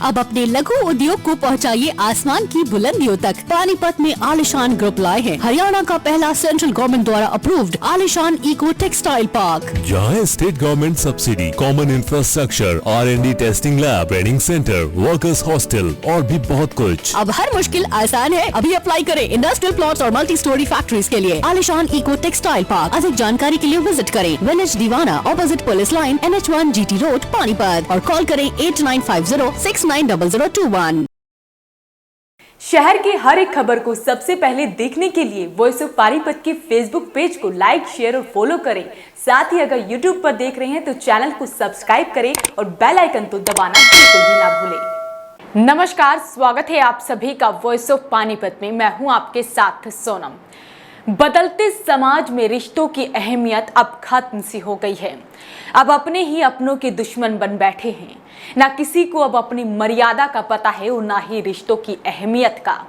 अब अपने लघु उद्योग को पहुंचाइए आसमान की बुलंदियों तक। पानीपत में आलिशान ग्रुप लाए हैं हरियाणा का पहला सेंट्रल गवर्नमेंट द्वारा अप्रूव्ड आलिशान इको टेक्सटाइल पार्क, जहाँ state government subsidy, common infrastructure, R&D testing lab, training centre, workers hostel और भी बहुत कुछ। अब हर मुश्किल आसान है। अभी अप्लाई करें इंडस्ट्रियल प्लॉट्स और मल्टी स्टोरी फैक्ट्रीज के लिए। आलिशान इको टेक्सटाइल पार्क। अधिक जानकारी के लिए विजिट करें विलेज दीवाना, opposite police line, NH1 GT road, Panipat, और कॉल करें 8950690021। शहर की हर एक खबर को सबसे पहले देखने के लिए वॉइस ऑफ पानीपत के फेसबुक पेज को लाइक, शेयर और फॉलो करें। साथ ही अगर यूट्यूब पर देख रहे हैं तो चैनल को सब्सक्राइब करें और बेल आइकन तो दबाना बिल्कुल भी ना भूलें। नमस्कार, स्वागत है आप सभी का वॉइस ऑफ पानीपत में। मैं हूं आपके साथ सोनम। बदलते समाज में रिश्तों की अहमियत अब खत्म सी हो गई है। अब अपने ही अपनों के दुश्मन बन बैठे हैं। ना किसी को अब अपनी मर्यादा का पता है और ना ही रिश्तों की अहमियत का।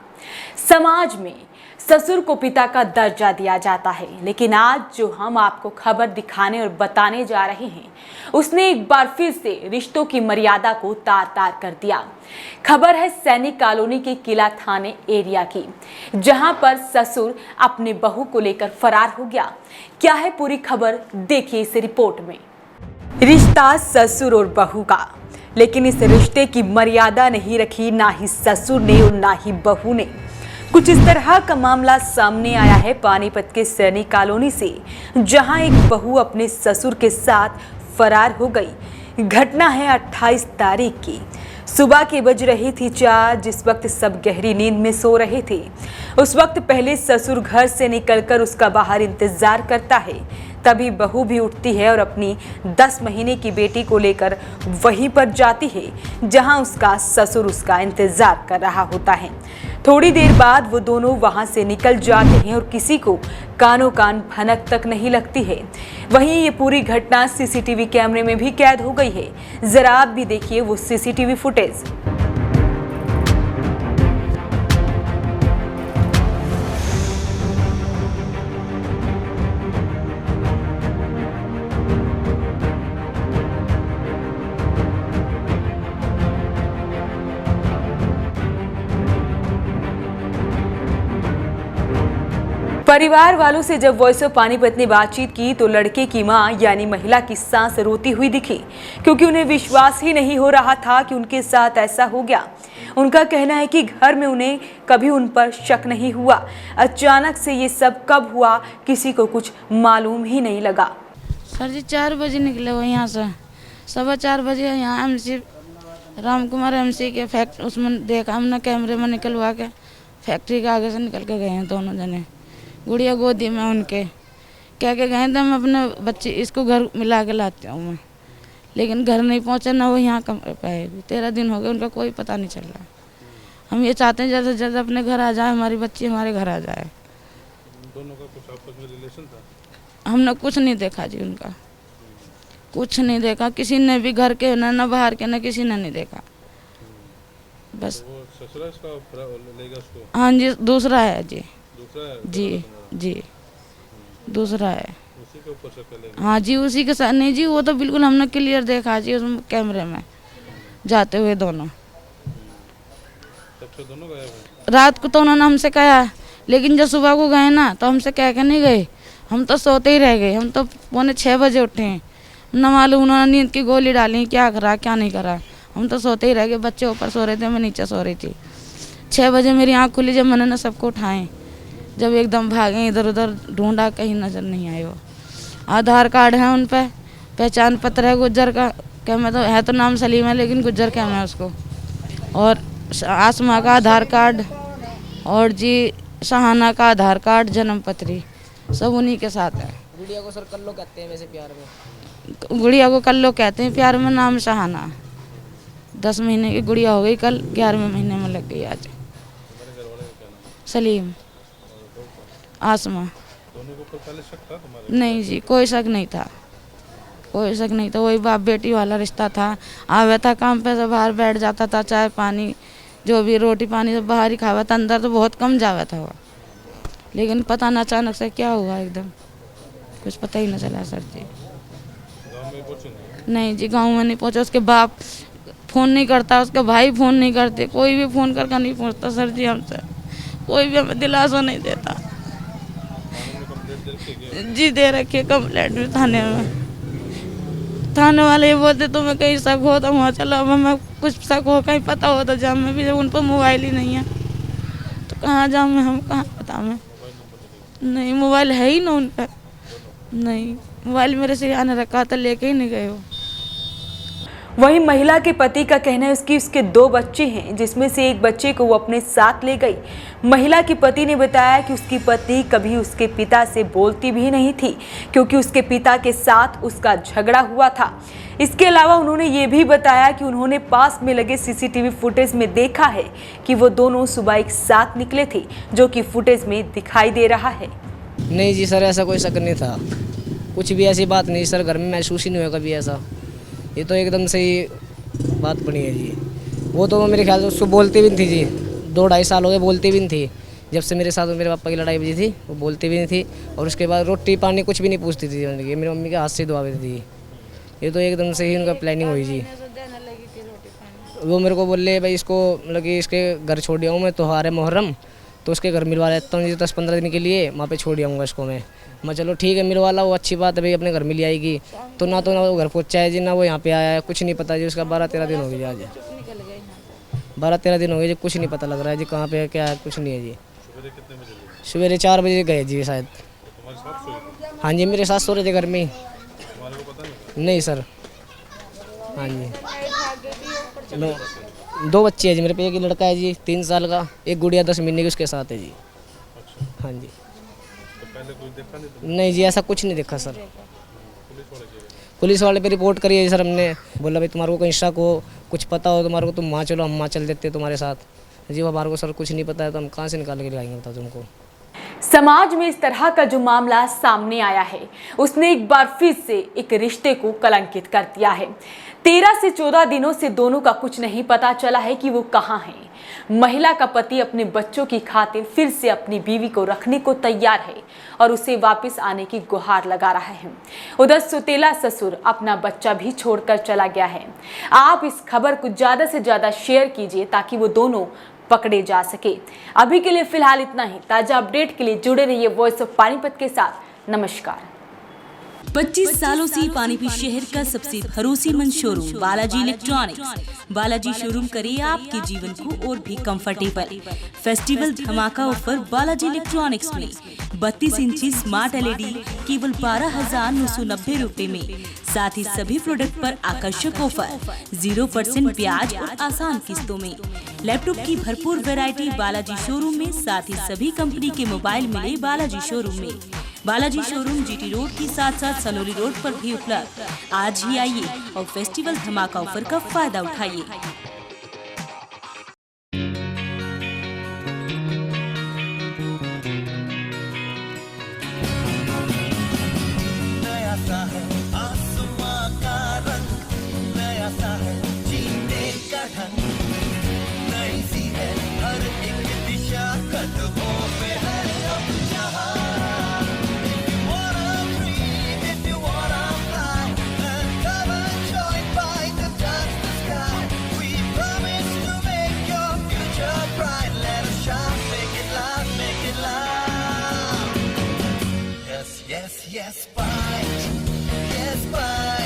समाज में ससुर को पिता का दर्जा दिया जाता है, लेकिन आज जो हम आपको खबर दिखाने और बताने जा रहे हैं उसने एक बार फिर से रिश्तों की मर्यादा को तार तार कर दिया। खबर है सैनिक कॉलोनी के किला थाने एरिया की, जहां पर ससुर अपने बहू को लेकर फरार हो गया। क्या है पूरी खबर, देखिए इस रिपोर्ट में। रिश्ता ससुर और बहू का, लेकिन इस रिश्ते की मर्यादा नहीं रखी ना ही ससुर ने और ना ही बहू ने। कुछ इस तरह का मामला सामने आया है पानीपत के सैनिक कॉलोनी से, जहां एक बहू अपने ससुर के साथ फरार हो गई। घटना है 28 तारीख की। सुबह के बज रही थी 4, जिस वक्त सब गहरी नींद में सो रहे थे। उस वक्त पहले ससुर घर से निकलकर उसका बाहर इंतजार करता है। तभी बहू भी उठती है और अपनी 10 महीने की बेटी को लेकर वहीं पर जाती है जहां उसका ससुर उसका इंतजार कर रहा होता है। थोड़ी देर बाद वो दोनों वहां से निकल जाते हैं और किसी को कानों कान भनक तक नहीं लगती है। वहीं ये पूरी घटना CCTV कैमरे में भी कैद हो गई है। जरा आप भी देखिए वो CCTV फुटेज। परिवार वालों से जब वॉइस ऑफ पानीपत ने बातचीत की तो लड़के की मां यानी महिला की सास रोती हुई दिखी, क्योंकि उन्हें विश्वास ही नहीं हो रहा था कि उनके साथ ऐसा हो गया। उनका कहना है कि घर में उन्हें कभी उन पर शक नहीं हुआ। अचानक से ये सब कब हुआ किसी को कुछ मालूम ही नहीं लगा। सर जी 4 बजे निकले वो यहाँ से, 4:15 बजे यहाँ MC राम कुमार MC के फैक्ट्री उसमें देखा हमने कैमरे में निकलवा के। फैक्ट्री के आगे से निकल के गए हैं दोनों जने, गुड़िया गोदी में उनके क्या के गए थे हम अपने बच्चे इसको घर मिला के लाते हूँ मैं, लेकिन घर नहीं पहुँचा ना वो यहाँ कमरे पे आएगी। 13 दिन हो गए उनका कोई पता नहीं चल रहा। हम ये चाहते हैं जल्द से जल्द अपने घर आ जाए, हमारी बच्ची हमारे घर आ जाए। दोनों का कुछ आपस में रिलेशन था? हमने कुछ नहीं देखा जी, उनका कुछ नहीं देखा। किसी ने भी घर के ना बाहर के ना किसी ने नहीं देखा। बस वो ससुराल इसका लेगा उसको? हाँ जी, दूसरा है जी। दूसरा है? जी जी दूसरा है। उसी के ऊपर शक करेगा? हाँ जी, उसी के साथ। नहीं जी, वो तो बिल्कुल हमने क्लियर देखा जी उसमें कैमरे में जाते हुए दोनों। तब से दोनों गए हैं? रात को तो उन्होंने हमसे कहा, लेकिन जब सुबह को गए ना तो हमसे कह के नहीं गए। हम तो सोते ही रह गए। हम तो 5:45 बजे उठे हैं, न मालूम उन्होंने नींद की गोली डाली, क्या करा क्या नहीं करा। हम तो सोते ही रह गए। बच्चे ऊपर सो रहे थे, मैं नीचे सो रही थी। 6 बजे मेरी आँख खुली जब मैंने ना सबको उठाएं, जब एकदम भागे इधर उधर ढूंढा, कहीं नजर नहीं आए। वो आधार कार्ड है उन पे, पहचान पत्र है गुज्जर का, क्या मैं तो है तो नाम सलीम है लेकिन गुज्जर क्या मैं उसको, और आसमा का आधार कार्ड और जी सहाना का आधार कार्ड, जन्म पत्री सब उन्हीं के साथ है। गुड़िया को सर कल्लो कहते हैं वैसे प्यार में? गुड़िया को कल्लो कहते हैं प्यार में, नाम सहाना। 10 महीने की गुड़िया हो गई, कल 11वें महीने में लग गई आज। सलीम, आसमा। दोनों को पहले शक था तुम्हारे? नहीं जी, कोई शक नहीं था, कोई शक नहीं था। वही बाप बेटी वाला रिश्ता था। आवे था काम पे से बाहर बैठ जाता था, चाय पानी जो भी रोटी पानी सब बाहर ही खावा था, अंदर तो बहुत कम जावा था वो। लेकिन पता ना अचानक से क्या हुआ, एकदम कुछ पता ही ना चला सर जी। गाँव में पहुंचे? नहीं जी, गाँव में नहीं पहुँचा। उसके बाप फ़ोन नहीं करता, उसके भाई फ़ोन नहीं करते, कोई भी फ़ोन करके नहीं पूछता सर जी हमसे, कोई भी हमें दिलासा नहीं देता। जी दे रखी है कंप्लेंट भी थाने में। थाने वाले ये बोलते तुम्हें कहीं शक हो तो वहाँ चलो, अब हमें कुछ शक हो कहीं पता हो तो जाऊँ, मैं भी जब उन पर मोबाइल ही नहीं है तो कहाँ जाऊँ मैं, हम कहाँ पता मैं। नहीं मोबाइल है ही ना उन पर, नहीं मोबाइल मेरे से आने रखा था, लेके ही नहीं गए वो। वहीं महिला के पति का कहना है उसके 2 बच्चे हैं, जिसमें से एक बच्चे को वो अपने साथ ले गई। महिला के पति ने बताया कि उसकी पत्नी कभी उसके पिता से बोलती भी नहीं थी, क्योंकि उसके पिता के साथ उसका झगड़ा हुआ था। इसके अलावा उन्होंने ये भी बताया कि उन्होंने पास में लगे सीसीटीवी फुटेज में देखा है कि वो दोनों सुबह एक साथ निकले थे, जो कि फुटेज में दिखाई दे रहा है। नहीं जी सर, ऐसा कोई शक नहीं था, कुछ भी ऐसी बात नहीं सर, घर में महसूस ही नहीं हुआ कभी ऐसा। ये तो एकदम से ही बात बनी है जी। वो तो मेरे ख्याल से उसको बोलती भी नहीं थी जी, 2-2.5 साल हो गए बोलती भी नहीं थी। जब से मेरे साथ मेरे पापा की लड़ाई बजी थी वो बोलती भी नहीं थी, और उसके बाद रोटी पानी कुछ भी नहीं पूछती थी। मेरी मम्मी के हाथ से दुआ भी थी। ये तो एकदम से ही उनका प्लानिंग हुई जी। वो मेरे को बोले भाई इसको मतलब कि इसके घर छोड़ आऊँ मैं त्योहार है मुहर्रम, तो उसके घर मिलवा लेता हूँ जी 10-15 दिन के लिए, वहाँ पे छोड़ आऊँगा इसको मैं चलो ठीक है मिलवा ला, वो अच्छी बात है भाई, अपने घर मिल आएगी। तो ना वो घर पहुँचा है जी, ना वो यहाँ पे आया है, कुछ नहीं पता जी। उसका 12-13 दिन हो गए जी, आज 12-13 दिन हो गए जी, कुछ नहीं पता लग रहा है जी कहाँ पे क्या है, कुछ नहीं है जी। सवेरे 4 बजे गए जी शायद। हाँ जी मेरे साथ सो रहे थे घर में। नहीं सर। हाँ जी 2 बच्चे हैं जी मेरे पे, एक लड़का है जी 3 साल का, एक गुड़िया 10 महीने की उसके साथ है जी। हाँ जी। नहीं जी ऐसा कुछ नहीं देखा सर। पुलिस वाले पे रिपोर्ट करी है सर हमने, बोला भाई तुम्हारे को कहीं शक हो, कुछ पता हो तुम्हारे को, तुम वहाँ चलो, हम वहाँ चल देते तुम्हारे साथ। जी हमारे को सर कुछ नहीं पता है, तो हम कहाँ से निकाल के लाएंगे बता तुमको। समाज में इस तरह का जो मामला सामने आया है, उसने एक बार फिर से एक रिश्ते को कलंकित कर दिया है। 13 से 14 दिनों से दोनों का कुछ नहीं पता चला है कि वो कहाँ हैं। महिला का पति अपने बच्चों की खातिर फिर से अपनी बीवी को रखने को तैयार है और उसे वापस आने की गुहार लगा रहा है। उधर सुतेला ससुर अपना बच्चा भी छोड़कर चला गया है। आप इस खबर को ज्यादा से ज्यादा शेयर कीजिए ताकि वो दोनों पकड़े जा सके। अभी के लिए फिलहाल इतना ही। ताजा अपडेट के लिए जुड़े रहिए वॉइस ऑफ पानीपत के साथ। नमस्कार। 25 सालों से पानीपत शहर का सबसे भरोसेमंद showroom Balaji electronics. Balaji showroom करे आपके जीवन को और भी कंफर्टेबल। फेस्टिवल धमाका ऑफर बालाजी इलेक्ट्रॉनिक्स में 32 इंची स्मार्ट LED केवल 12,990 रुपए में। साथ ही सभी प्रोडक्ट पर आकर्षक ऑफर, 0% ब्याज और आसान किस्तों में। लैपटॉप की भरपूर वैरायटी बालाजी शोरूम में। साथ ही सभी कंपनी के मोबाइल मिले बालाजी शोरूम में। बालाजी शोरूम GT रोड के साथ साथ सनोली रोड पर भी उपलब्ध। आज ही आइए और फेस्टिवल धमाका ऑफर का फायदा उठाइए। नया सा है आसमां का रंग, नया सा है जीने का ढंग, नई सी है हर एक दिशा, कदमों पे है अब जहां। Yes, fight. Yes, fight.